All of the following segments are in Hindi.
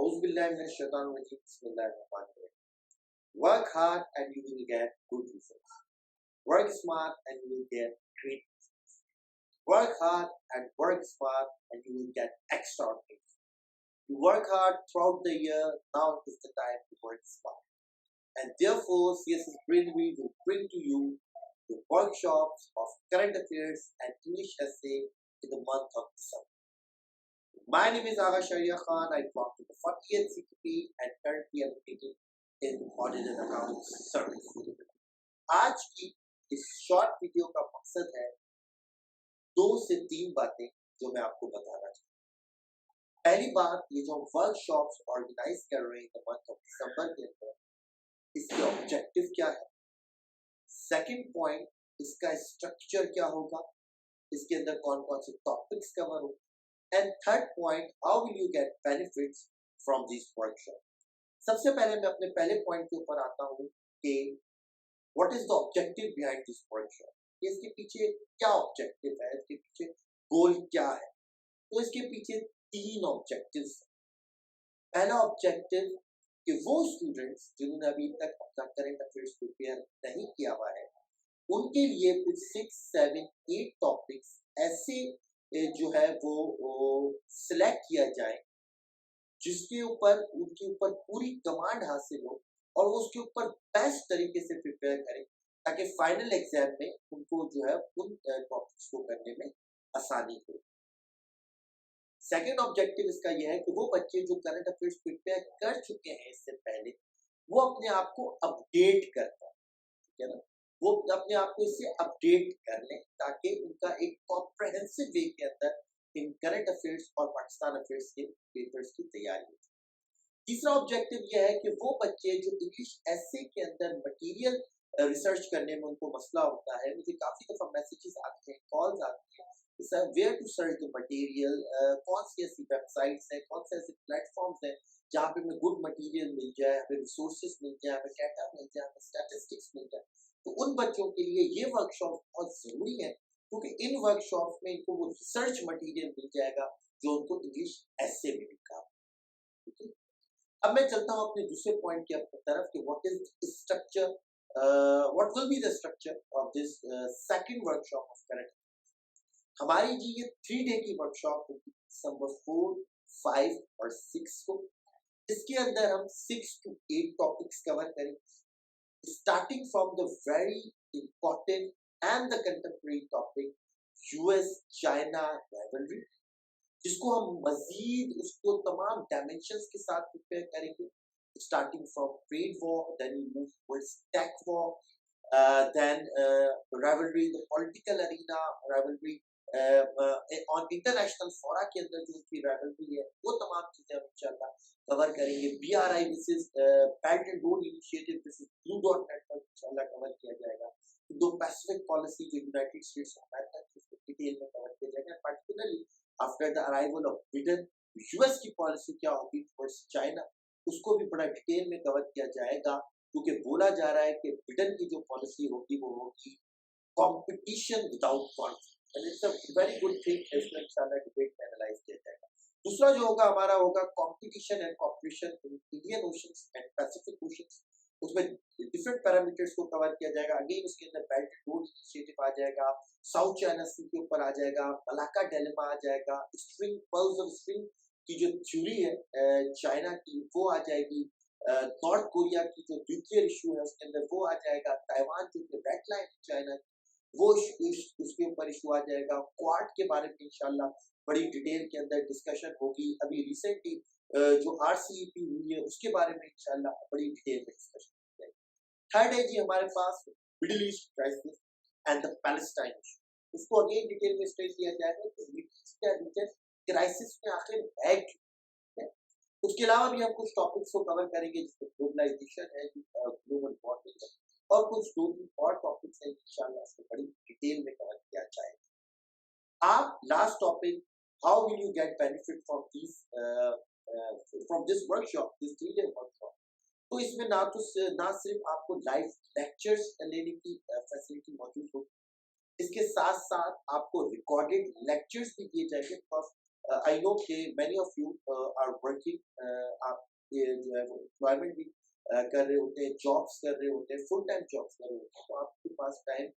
Bismillahirrahmanirrahim. Work hard and you will get good results. Work smart and you will get great results. Work hard and work smart and you will get extraordinary results. You work hard throughout the year, now is the time to work smart. And therefore, CSS Greenery will bring to you the workshops of current affairs and English essay in the month of December. My name is Agha Shahriyar. I belong to the 40th CPP and currently allocated in Audit and Accounts Service. आज की इस शॉर्ट वीडियो का मकसद है 2 से 3 बातें जो मैं आपको बताना चाहता हूँ। पहली बात, ये जो वर्कशॉप्स ऑर्गेनाइज कर रहे हैं मंथ ऑफ दिसंबर के अंदर, इसके ऑब्जेक्टिव क्या है। सेकंड पॉइंट, इसका स्ट्रक्चर क्या होगा, इसके अंदर कौन कौन से टॉपिक्स कवर होंगे। And third point, how will you get benefits from this workshop. सबसे पहले मैं अपने पहले पॉइंट के ऊपर आता हूँ कि what is the objective behind this workshop. इसके पीछे क्या ऑब्जेक्टिव है, इसके पीछे गोल क्या है। तो इसके पीछे 3 ऑब्जेक्टिव्स। पहला ऑब्जेक्टिव कि वो स्टूडेंट्स जिन्होंने अभी तक अपना करंट अफेयर्स प्रिपेयर नहीं किया हुआ है, उनके लिए कुछ 6, 7, 8 टॉपिक्स ऐसे जो है वो सिलेक्ट किया जाए जिसके ऊपर उनके ऊपर पूरी कमांड हासिल हो और वो उसके ऊपर बेस्ट तरीके से प्रिपेयर करें ताकि फाइनल एग्जाम में उनको जो है उन टॉपिक्स को करने में आसानी हो। सेकेंड ऑब्जेक्टिव इसका यह है कि वो बच्चे जो करंट अफेयर्स प्रिपेयर कर चुके हैं इससे पहले, वो अपने आप को अपडेट करता है, ठीक है ना, वो अपने आप को इससे अपडेट कर लें ताकि उनका एक कॉम्प्रहेंसिव वे के अंदर इन करंट अफेयर्स और पाकिस्तान अफेयर्स के पेपर्स की तैयारी हो। तीसरा ऑब्जेक्टिव यह है कि वो बच्चे जो इंग्लिश एसे के अंदर मटेरियल रिसर्च करने में उनको मसला होता है, मुझे काफी दफा मैसेजेस आते हैं, कॉल्स आती हैं, sir where to search the material, कौन सी ऐसी वेबसाइट्स हैं, कौन से ऐसे प्लेटफॉर्म्स हैं जहाँ पे हमें गुड मटेरियल मिल जाए, हमें रिसोर्सेज मिल जाए, हमें डाटा मिल जाए, हमें स्टैटिस्टिक्स मिल जाए। तो उन बच्चों के लिए ये वर्कशॉप बहुत जरूरी है क्योंकि इन वर्कशॉप में इनको वो रिसर्च मटेरियल मिल जाएगा जो उनको इंग्लिश एसे में भी काम। ठीक है, अब मैं चलता हूँ अपने दूसरे पॉइंट की तरफ कि what is structure, what will be the structure of this second workshop of current. हमारी जी ये 3 डे की वर्कशॉप होगी दिसंबर 4, 5 और 6 को। इसके अंदर हम 6 to 8 टॉपिक्स कवर करेंगे, starting from the very important and the contemporary topic US-China rivalry, जिसको हम मजीद उसको तमाम डायमेंशंस के साथ प्रिपेयर करेंगे, starting from trade war, then we move towards tech war, then rivalry in the political arena, rivalry on international fora के अंदर जो की rivalry है, वो तमाम चीजें हम इंशाल्लाह कवर करेंगे। BRI versus Belt and Road Initiative versus Blue Dot Network इंशाल्लाह कवर किया जाएगा। दो पैसिफिक पॉलिसी जो यूनाइटेड स्टेट्स ऑफ अमेरिका की उसको डिटेल में कवर किया जाएगा। Particularly after the arrival of Biden, US की पॉलिसी क्या होगी टुवर्ड्स चाइना, उसको भी बड़ा डिटेल में कवर किया जाएगा क्योंकि बोला जा रहा है कि बिडेन की जो पॉलिसी होगी वो होगी competition without conflict, and it's a very good thing. इसमें इंशाल्लाह डिबेट में एनालाइज किया जाएगा। दूसरा जो होगा हमारा होगा competition and cooperation in Indian oceans and Pacific oceans. उसमें डिफरेंट पैरामीटर्स को कवर किया जाएगा। अगेन उसके अंदर बेल्ट एंड रोड इनिशिएटिव आ जाएगा, साउथ चाइना सी के ऊपर आ जाएगा, मलाक्का डिलेमा आ जाएगा, स्ट्रिंग पल्स ऑफ स्ट्रिंग की जो थ्योरी है चाइना की वो आ जाएगी, नॉर्थ कोरिया की जो न्यूक्लियर इशू है उसके अंदर वो आ जाएगा, ताइवान जो कि रेड लाइन चाइना वो उसके ऊपर इशू आ जाएगा। क्वाड के बारे में इंशाल्लाह बड़ी डिटेल के अंदर डिस्कशन होगी। अभी रिसेंटली जो RCEP हुई है उसके बारे में इंशाल्लाह बड़ी डिटेल में डिस्कशन हो जाएगी। थर्ड है जी हमारे पास Middle East crisis and the Palestine issue, उसको अगेन डिटेल में स्टडी किया जाएगा कि मिडिल ईस्ट का रीजन क्राइसिस में आखिर है क्या। उसके अलावा भी हम कुछ टॉपिक्स को कवर करेंगे जिसमें ग्लोबलाइजेशन है, ग्लोबल वार्मिंग है और कुछ 2-3 और टॉपिक्स हैं इंशाल्लाह उसको बड़ी डिटेल में कवर किया जाएगा। आप last topic, how will you get benefit from this workshop, this 3 day workshop. तो इसमें ना सिर्फ आपको लाइव लेक्चर्स लेने की फैसिलिटी मौजूद होगी, इसके साथ साथ आपको रिकॉर्डेड लेक्चर्स भी दिए जाएंगे। आई नो कि many of you are working, आप ये जो है वो एम्प्लॉयमेंट भी कर रहे होते हैं, जॉब्स कर रहे होते हैं, फुल टाइम जॉब्स कर रहे होते हैं, तो आपके पास टाइम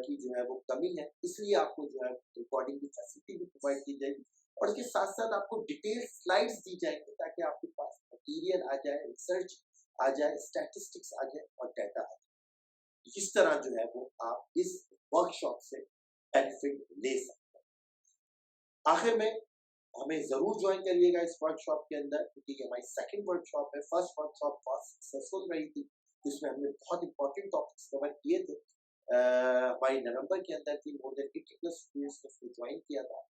की जो है वो कमी है, इसलिए आपको जो है रिकॉर्डिंग की फैसिलिटी भी प्रोवाइड की जाएगी और इसके साथ साथ आपको डिटेल स्लाइड्स दी जाएंगी ताकि आपके पास मटीरियल आ जाए, रिसर्च आ जाए, स्टैटिस्टिक्स आ जाए और डाटा आ जाए। इस तरह जो है वो आप इस वर्कशॉप से बेनिफिट ले सकते हैं। आखिर में हमें ज़रूर ज्वाइन करिएगा इस वर्कशॉप के अंदर क्योंकि ये हमारी सेकंड वर्कशॉप है। फर्स्ट वर्कशॉप बहुत सक्सेसफुल रही थी, जिसमें हमने बहुत इंपॉर्टेंट टॉपिक्स कवर किए थे। हमारी नवंबर के अंदर थी, मोर देन 80 प्लस स्टूडेंट्स ने इसमें ज्वाइन किया था।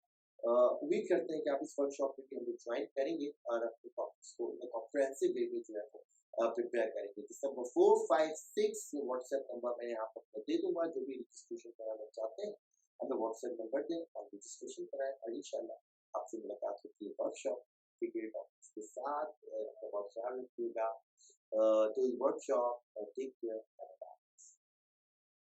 उम्मीद करते हैं कि आप इस वर्कशॉप में भी हमें ज्वाइन करेंगे और अपने टॉपिक्स को कॉम्प्रिहेंसिव वे में जो है वो प्रिपेयर करेंगे। जिस नंबर 456 व्हाट्सएप नंबर मैं यहाँ पर दे दूंगा, जो भी रजिस्ट्रेशन कराना चाहते हैं हमें व्हाट्सएप नंबर दें और रजिस्ट्रेशन कराएं और इंशाल्लाह आपसे मुलाकात होती है वर्कशॉप क्रिकेट टॉपिक्स के साथ। बहुत ख्याल रखिएगा। तो वर्कशॉप टेक केयर।